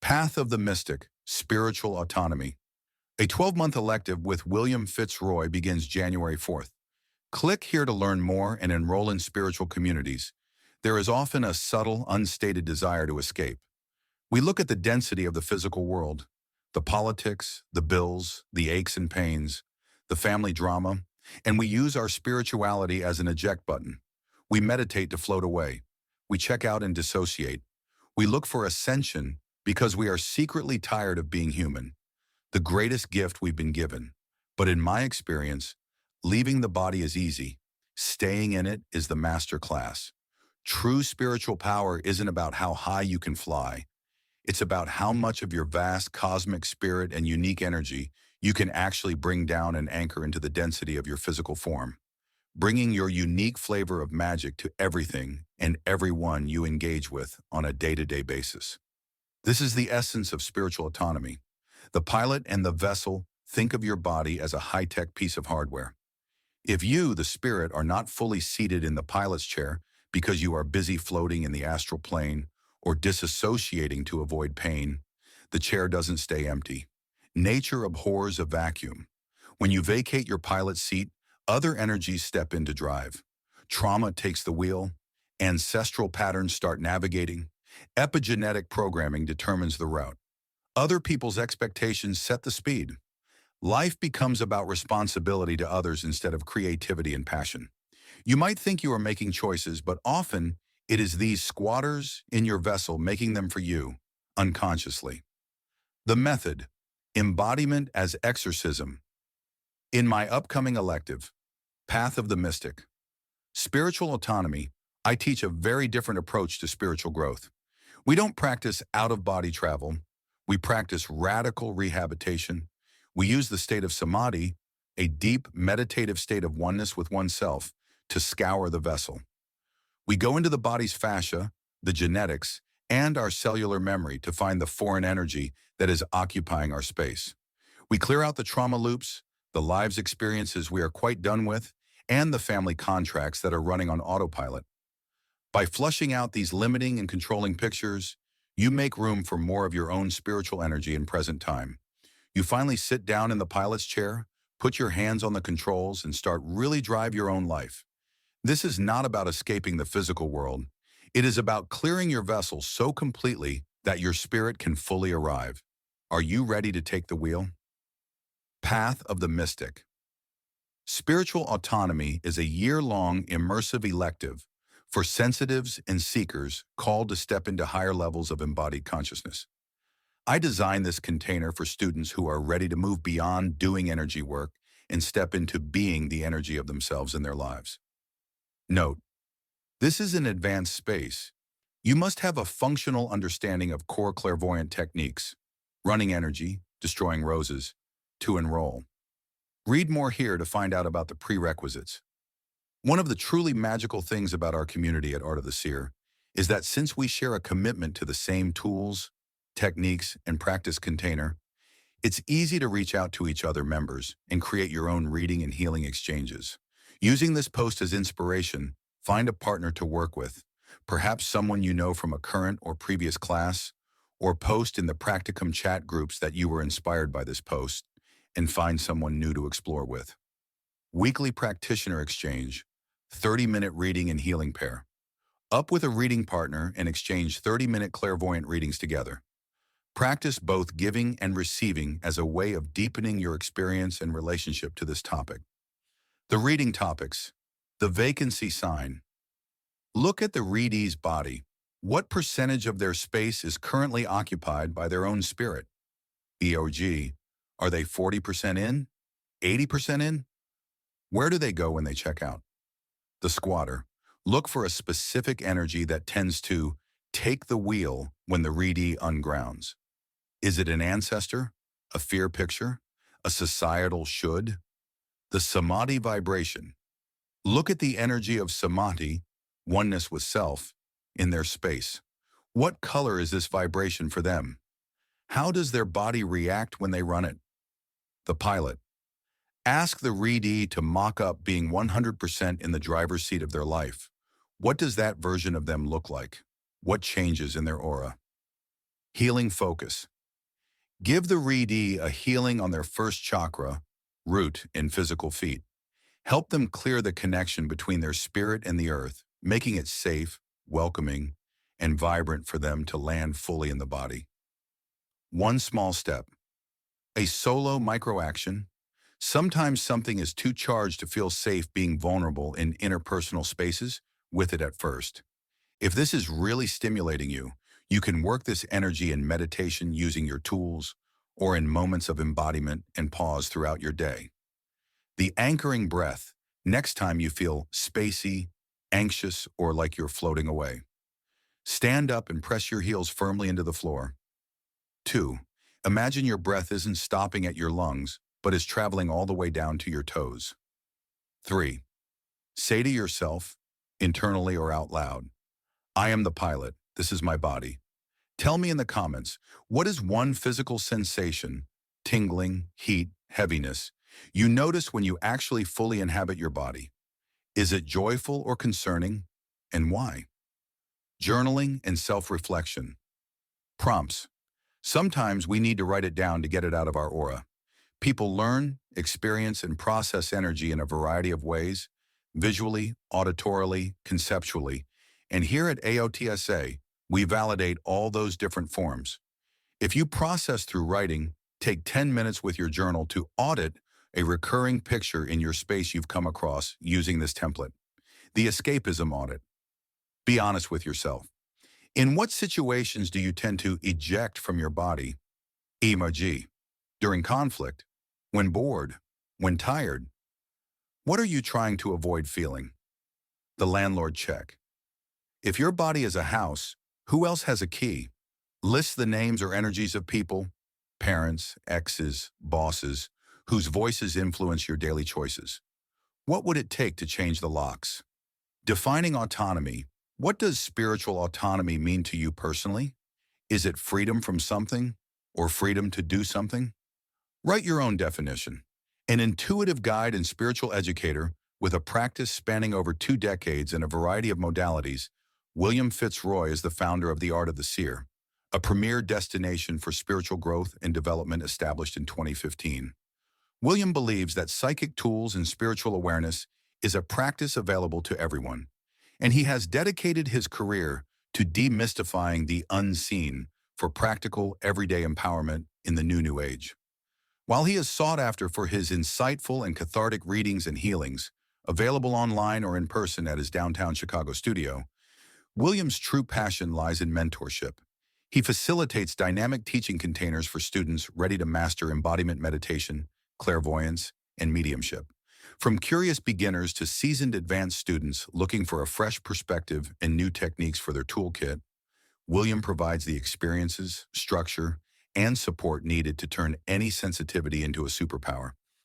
Path of the Mystic, Spiritual Autonomy. A 12-month elective with William Fitzroy begins January 4th. Click here to learn more and enroll in spiritual communities. There is often a subtle, unstated desire to escape. We look at the density of the physical world, the politics, the bills, the aches and pains, the family drama, and we use our spirituality as an eject button. We meditate to float away. We check out and dissociate. We look for ascension because we are secretly tired of being human, the greatest gift we've been given. But in my experience, leaving the body is easy. Staying in it is the master class. True spiritual power isn't about how high you can fly. It's about how much of your vast cosmic spirit and unique energy you can actually bring down and anchor into the density of your physical form, bringing your unique flavor of magic to everything and everyone you engage with on a day-to-day basis. This is the essence of spiritual autonomy. The pilot and the vessel think of your body as a high-tech piece of hardware. If you, the spirit, are not fully seated in the pilot's chair because you are busy floating in the astral plane or disassociating to avoid pain, the chair doesn't stay empty. Nature abhors a vacuum. When you vacate your pilot seat, other energies step in to drive. Trauma takes the wheel. Ancestral patterns start navigating. Epigenetic programming determines the route. Other people's expectations set the speed. Life becomes about responsibility to others instead of creativity and passion. You might think you are making choices, but often it is these squatters in your vessel making them for you, unconsciously. The method, embodiment as exorcism. In my upcoming elective, Path of the Mystic, Spiritual Autonomy, I teach a very different approach to spiritual growth. We don't practice out-of-body travel. We practice radical rehabilitation. We use the state of samadhi, a deep meditative state of oneness with oneself, to scour the vessel. We go into the body's fascia, the genetics, and our cellular memory to find the foreign energy that is occupying our space. We clear out the trauma loops, the lives experiences we are quite done with, and the family contracts that are running on autopilot. By flushing out these limiting and controlling pictures, you make room for more of your own spiritual energy in present time. You finally sit down in the pilot's chair, put your hands on the controls, and start really drive your own life. This is not about escaping the physical world. It is about clearing your vessel so completely that your spirit can fully arrive. Are you ready to take the wheel? Path of the Mystic. Spiritual Autonomy is a year-long immersive elective for sensitives and seekers called to step into higher levels of embodied consciousness. I designed this container for students who are ready to move beyond doing energy work and step into being the energy of themselves in their lives. Note, this is an advanced space. You must have a functional understanding of core clairvoyant techniques, running energy, destroying roses, to enroll. Read more here to find out about the prerequisites. One of the truly magical things about our community at Art of the Seer is that since we share a commitment to the same tools, techniques, and practice container, it's easy to reach out to each other members and create your own reading and healing exchanges. Using this post as inspiration, find a partner to work with, perhaps someone you know from a current or previous class, or post in the Practicum chat groups that you were inspired by this post, and find someone new to explore with. Weekly practitioner exchange, 30-minute reading and healing pair. Up with a reading partner and exchange 30-minute clairvoyant readings together. Practice both giving and receiving as a way of deepening your experience and relationship to this topic. The reading topics. The vacancy sign. Look at the readee's body. What percentage of their space is currently occupied by their own spirit? EOG. Are they 40% in? 80% in? Where do they go when they check out? The squatter. Look for a specific energy that tends to take the wheel when the readee ungrounds. Is it an ancestor? A fear picture? A societal should? The samadhi vibration. Look at the energy of samadhi, oneness with self, in their space. What color is this vibration for them? How does their body react when they run it? The pilot. Ask the readee to mock up being 100% in the driver's seat of their life. What does that version of them look like? What changes in their aura? Healing focus. Give the readee a healing on their first chakra, root in physical feet. Help them clear the connection between their spirit and the earth, making it safe, welcoming, and vibrant for them to land fully in the body. One small step. A solo micro-action. Sometimes something is too charged to feel safe being vulnerable in interpersonal spaces with it at first. If this is really stimulating you, you can work this energy in meditation using your tools or in moments of embodiment and pause throughout your day. The anchoring breath, next time you feel spacey, anxious, or like you're floating away. Stand up and press your heels firmly into the floor. 2. Imagine your breath isn't stopping at your lungs, but is traveling all the way down to your toes. 3. Say to yourself, internally or out loud, I am the pilot, this is my body. Tell me in the comments, what is one physical sensation, tingling, heat, heaviness, you notice when you actually fully inhabit your body? Is it joyful or concerning, and why? Journaling and self-reflection. Prompts. Sometimes we need to write it down to get it out of our aura. People learn, experience, and process energy in a variety of ways, visually, auditorily, conceptually, and here at AOTSA, we validate all those different forms. If you process through writing, take 10 minutes with your journal to audit a recurring picture in your space you've come across using this template. The escapism audit. Be honest with yourself. In what situations do you tend to eject from your body? Emoji. During conflict? When bored? When tired? What are you trying to avoid feeling? The landlord check. If your body is a house, who else has a key? List the names or energies of people, parents, exes, bosses, whose voices influence your daily choices. What would it take to change the locks? Defining autonomy. What does spiritual autonomy mean to you personally? Is it freedom from something or freedom to do something? Write your own definition. An intuitive guide and spiritual educator with a practice spanning over 2 decades in a variety of modalities, William Fitzroy is the founder of the Art of the Seer, a premier destination for spiritual growth and development established in 2015. William believes that psychic tools and spiritual awareness is a practice available to everyone, and he has dedicated his career to demystifying the unseen for practical, everyday empowerment in the new age. While he is sought after for his insightful and cathartic readings and healings, available online or in person at his downtown Chicago studio, William's true passion lies in mentorship. He facilitates dynamic teaching containers for students ready to master embodiment meditation, clairvoyance, and mediumship. From curious beginners to seasoned advanced students looking for a fresh perspective and new techniques for their toolkit, William provides the experiences, structure, and support needed to turn any sensitivity into a superpower.